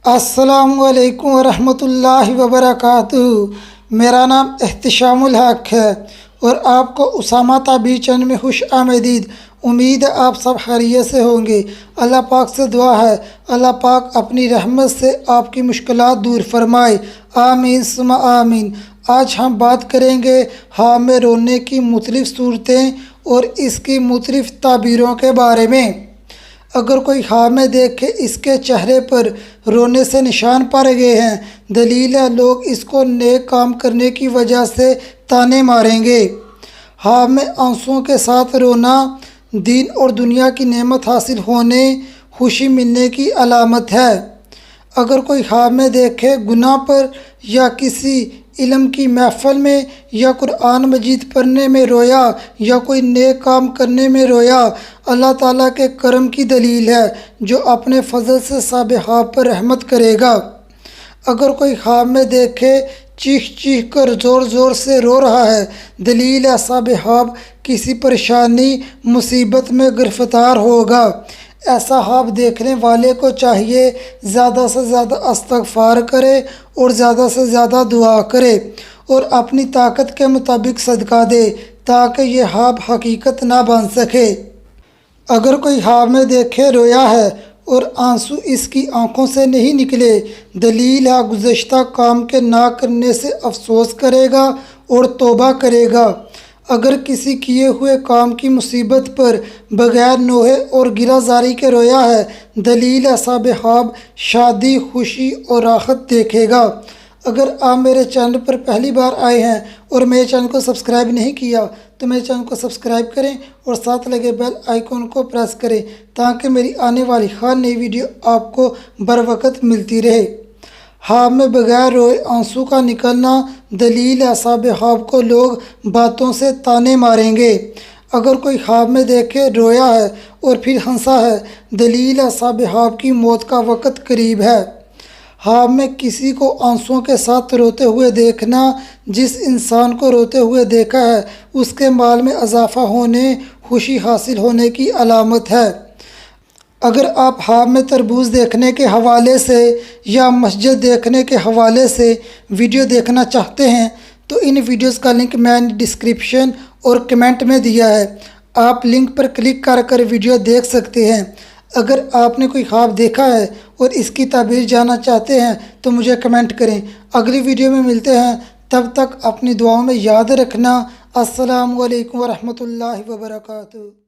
अस्सलामुअलैकुम वरहमतुल्लाहि वबरकातुहू। मेरा नाम एहतिशामुल हक है और आपको उसामा ताबी चैनल में खुश आमदीद। उम्मीद है आप सब खैरियत से होंगे। अल्लाह पाक से दुआ है अल्लाह पाक अपनी रहमत से आपकी मुश्किलात दूर फरमाए, आमीन सुम्मा आमीन। आज हम बात करेंगे हाँ में रोने की मुख्तलिफ़ सूरतें और इसकी मुख्तलिफ़ ताबीरों के बारे में। अगर कोई हाँ में देखे इसके चेहरे पर रोने से निशान पड़ गए हैं, दलील है लोग इसको नेक काम करने की वजह से ताने मारेंगे। हाँ में आंसुओं के साथ रोना दीन और दुनिया की नेमत हासिल होने, खुशी मिलने की अलामत है। अगर कोई हाँ में देखे गुनाह पर या किसी इल्म की महफ़िल में या कुरान मजीद पढ़ने में रोया या कोई नेक काम करने में रोया, अल्लाह ताला के करम की दलील है जो अपने फजल से साबिहाब पर रहमत करेगा। अगर कोई ख्वाब में देखे चीख चीख कर ज़ोर ज़ोर से रो रहा है, दलील है साबिहाब किसी परेशानी मुसीबत में गिरफ़्तार होगा। ऐसा ख्वाब देखने वाले को चाहिए ज़्यादा से ज़्यादा इस्तिग़फ़ार करे और ज़्यादा से ज़्यादा दुआ करे और अपनी ताकत के मुताबिक सदका दे ताकि ये ख्वाब हकीकत ना बन सके। अगर कोई ख्वाब में देखे रोया है और आंसू इसकी आंखों से नहीं निकले, दलील है गुज़श्ता काम के ना करने से अफसोस करेगा और तौबा करेगा। अगर किसी किए हुए काम की मुसीबत पर बग़ैर नोहे और गिराजारी के रोया है, दलील है साबिहाब शादी, खुशी और राहत देखेगा। अगर आप मेरे चैनल पर पहली बार आए हैं और मेरे चैनल को सब्सक्राइब नहीं किया तो मेरे चैनल को सब्सक्राइब करें और साथ लगे बेल आइकॉन को प्रेस करें ताकि मेरी आने वाली हर नई वीडियो आपको बर वक्त मिलती रहे। ख्वाब में बगैर रोए आंसू का निकलना, दलील है साबिहाब को लोग बातों से ताने मारेंगे। अगर कोई ख्वाब में देखे रोया है और फिर हंसा है, दलील है साबिहाब की मौत का वक़्त करीब है। ख्वाब में किसी को आंसुओं के साथ रोते हुए देखना, जिस इंसान को रोते हुए देखा है उसके माल में इजाफ़ा होने, खुशी हासिल होने की अलामत है। अगर आप ख्वाब में तरबूज देखने के हवाले से या मस्जिद देखने के हवाले से वीडियो देखना चाहते हैं तो इन वीडियोस का लिंक मैंने डिस्क्रिप्शन और कमेंट में दिया है, आप लिंक पर क्लिक कर वीडियो देख सकते हैं। अगर आपने कोई ख्वाब देखा है और इसकी ताबीर जानना चाहते हैं तो मुझे कमेंट करें। अगली वीडियो में मिलते हैं, तब तक अपनी दुआओं में याद रखना। अस्सलामु अलैकुम वरहमतुल्लाहि वबरकातुहू।